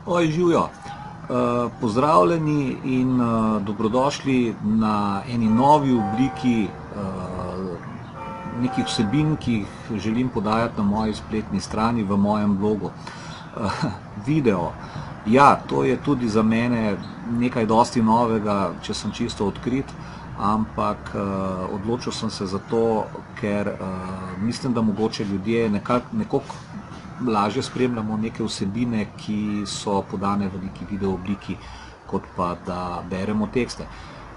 Oj, živijo. Pozdravljeni in dobrodošli na eni novi obliki nekih vsebin, ki jih želim podajati na moji spletni strani, v mojem blogu. Video. Ja, to je tudi za mene nekaj dosti novega, če sem čisto odkrit, ampak odločil sem se za to, ker mislim, da mogoče ljudje nekako lažje spremljamo neke vsebine, ki so podane v neki video obliki, kot pa da beremo tekste.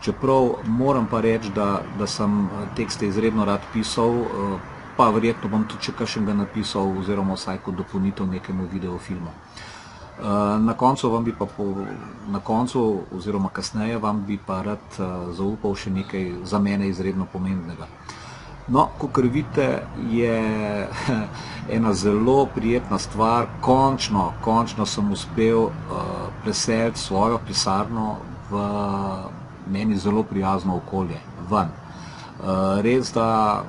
Čeprav moram pa reči, da sem tekste izredno rad pisal, pa verjetno bom tudi še kakšnega napisal, oziroma vsaj kot dopolnitev nekemu videofilmu. Na koncu oziroma kasneje vam bi pa rad zaupal še nekaj za mene izredno pomembnega. No, kakor vidite, je ena zelo prijetna stvar, končno sem uspel preseliti svojo pisarno v meni zelo prijazno okolje, ven. Res, da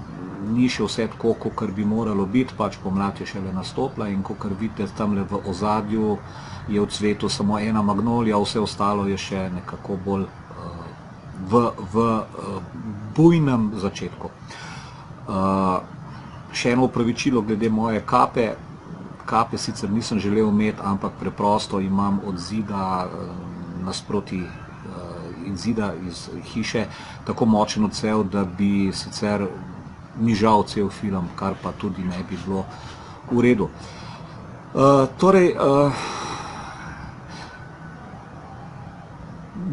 ni še vse tako, kakor bi moralo biti, pač pomlad je šele nastopila in kakor vidite tamle v ozadju je v cvetu samo ena magnolija, vse ostalo je še nekako bolj v bujnem začetku. Še eno opravičilo glede moje kape. Kape sicer nisem želel imeti, ampak preprosto imam od zida nasproti zida iz hiše tako močen odsev, da bi sicer mižal cel film, kar pa tudi ne bi bilo v redu. Torej,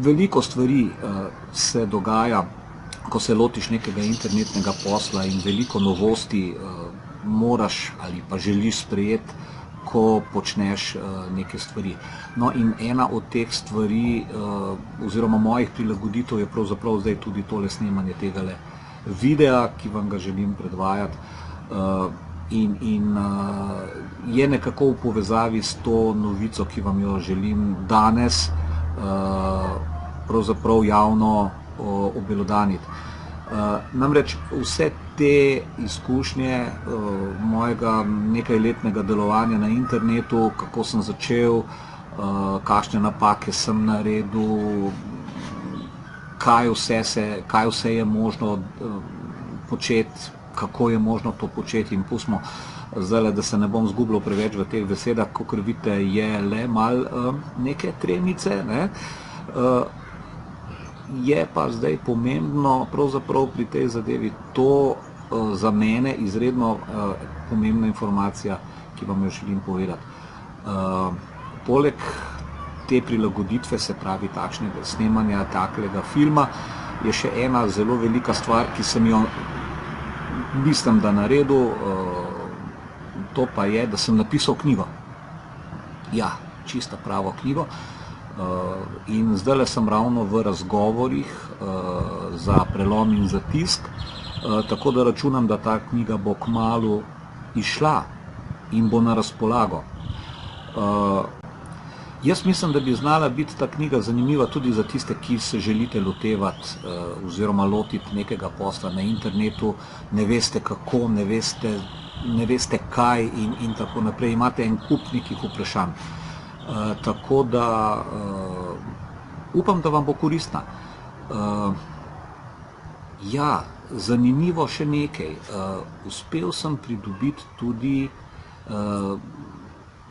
veliko stvari se dogaja, ko se lotiš nekega internetnega posla, in veliko novosti moraš ali pa želiš sprejeti, ko počneš neke stvari. No, in ena od teh stvari oziroma mojih prilagoditev je pravzaprav zdaj tudi tole snemanje tegale videa, ki vam ga želim predvajati, in je nekako v povezavi s to novico, ki vam jo želim danes pravzaprav javno obelodaniti. Namreč vse te izkušnje mojega nekajletnega delovanja na internetu, kako sem začel, kakšne napake sem naredil, kaj vse je možno početi, kako je možno to početi, in pustimo zdaj, da se ne bom zgubljal preveč v teh besedah, kakor vidite, je le malo neke tremice, ne? Je pa zdaj pomembno pravzaprav pri tej zadevi to za mene izredno pomembna informacija, ki vam jo želim povedati. Poleg te prilagoditve, se pravi takšnega snemanja, takega filma, je še ena zelo velika stvar, ki sem jo mislim, da naredil, to pa je, da sem napisal knjigo. Ja, čisto pravo knjigo. In zdajle sem ravno v razgovorih za prelom in za tisk, tako da računam, da ta knjiga bo kmalu izšla in bo na razpolago. Jaz mislim, da bi znala biti ta knjiga zanimiva tudi za tiste, ki se želite lotevati oziroma lotiti nekega posla na internetu, ne veste kako, ne veste kaj in tako naprej, imate en kup nekih vprašanj. Tako da upam, da vam bo koristna. Ja, zanimivo še nekaj. Uspel sem pridobiti tudi,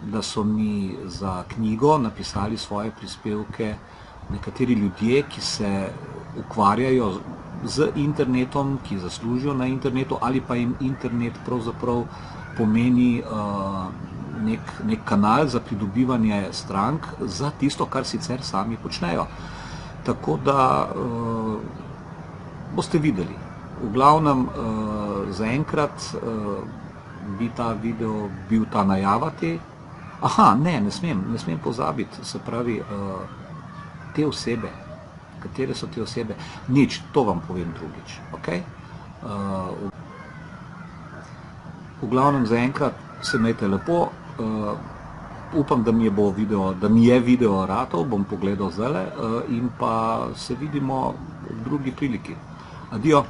da so mi za knjigo napisali svoje prispevke nekateri ljudje, ki se ukvarjajo z internetom, ki zaslužijo na internetu, ali pa jim internet pravzaprav pomeni nek kanal za pridobivanje strank za tisto, kar sicer sami počnejo. Tako da boste videli. V glavnem, zaenkrat bi ta video bil ta najava te. Aha, ne smem pozabiti, se pravi, te osebe. Katere so te osebe? Nič, to vam povem drugič. V glavnem, zaenkrat se imejte lepo. Upam, da mi je video ratov, bom pogledal zdajle, in pa se vidimo v drugi priliki. Adijo!